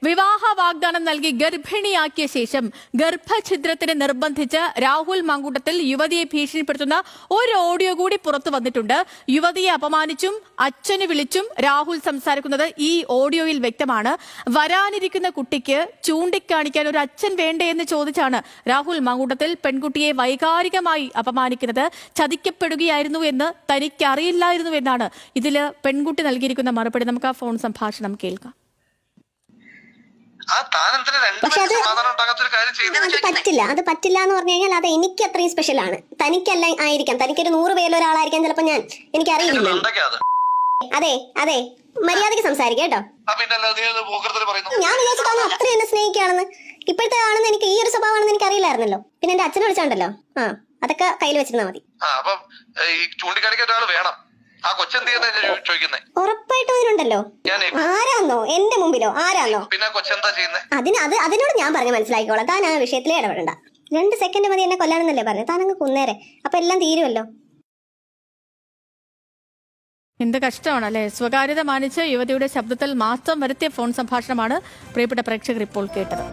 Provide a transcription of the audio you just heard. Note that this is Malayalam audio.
വിവാഹ വാഗ്ദാനം നൽകി ഗർഭിണിയാക്കിയ ശേഷം ഗർഭഛിദ്രത്തിന് നിർബന്ധിച്ച് രാഹുൽ മാങ്കൂട്ടത്തിൽ യുവതിയെ ഭീഷണിപ്പെടുത്തുന്ന ഒരു ഓഡിയോ കൂടി പുറത്തു വന്നിട്ടുണ്ട്. യുവതിയെ അപമാനിച്ചും അച്ഛന് വിളിച്ചും രാഹുൽ സംസാരിക്കുന്നത് ഈ ഓഡിയോയിൽ വ്യക്തമാണ്. വരാനിരിക്കുന്ന കുട്ടിക്ക് ചൂണ്ടിക്കാണിക്കാൻ ഒരു അച്ഛൻ വേണ്ടേ എന്ന് ചോദിച്ചാണ് രാഹുൽ മാങ്കൂട്ടത്തിൽ പെൺകുട്ടിയെ വൈകാരികമായി അപമാനിക്കുന്നത്. ചതിക്കപ്പെടുകയായിരുന്നു എന്ന് തനിക്കറിയില്ലായിരുന്നു എന്നാണ് ഇതില് പെൺകുട്ടി നൽകിയിരിക്കുന്ന മറുപടി. നമുക്ക് ആ ഫോൺ സംഭാഷണം കേൾക്കാം. അത് പറ്റില്ല എന്ന് പറഞ്ഞു കഴിഞ്ഞാൽ അത് എനിക്ക് അത്രയും സ്പെഷ്യൽ ആണ്. തനിക്കല്ല ആയിരിക്കാം, തനിക്കൊരു 100 പേരിൽ ഒരാളായിരിക്കാം ചിലപ്പോ. എനിക്കറിയില്ല. അതെ അതെ, മര്യാദക്ക് സംസാരിക്കാം കേട്ടോ. ഞാൻ വിചാരിച്ചിട്ടാണ് അത്ര എന്നെ സ്നേഹിക്കുകയാണെന്ന്. ഇപ്പോഴത്തെ ആണെന്ന് എനിക്ക് ഈ ഒരു സ്വഭാവമാണെന്ന് എനിക്ക് അറിയില്ലായിരുന്നല്ലോ. പിന്നെ എന്റെ അച്ഛനെ വിളിച്ചോണ്ടല്ലോ. അതൊക്കെ കയ്യിൽ വെച്ചിരുന്നാ മതി. ഉറപ്പായിട്ടും അതിനുണ്ടല്ലോ. ആരാന്നോ എന്റെ മുമ്പിലോ ആരാന്നോ? അതിനോട് ഞാൻ പറഞ്ഞ് മനസ്സിലാക്കിക്കോളാം. താൻ ആ വിഷയത്തിലേ ഇടപെടണ്ട. 2 സെക്കൻഡ് മതി എന്നെ കൊല്ലാനെന്നല്ലേ പറഞ്ഞു. താനങ്ങ് കുന്നേരെ, അപ്പൊ എല്ലാം തീരുമല്ലോ. എന്ത് കഷ്ടമാണ് അല്ലെ? സ്വകാര്യത മാനിച്ച് യുവതിയുടെ ശബ്ദത്തിൽ മാറ്റം വരുത്തിയ ഫോൺ സംഭാഷണമാണ് പ്രിയപ്പെട്ട പ്രേക്ഷകർ ഇപ്പോൾ കേട്ടത്.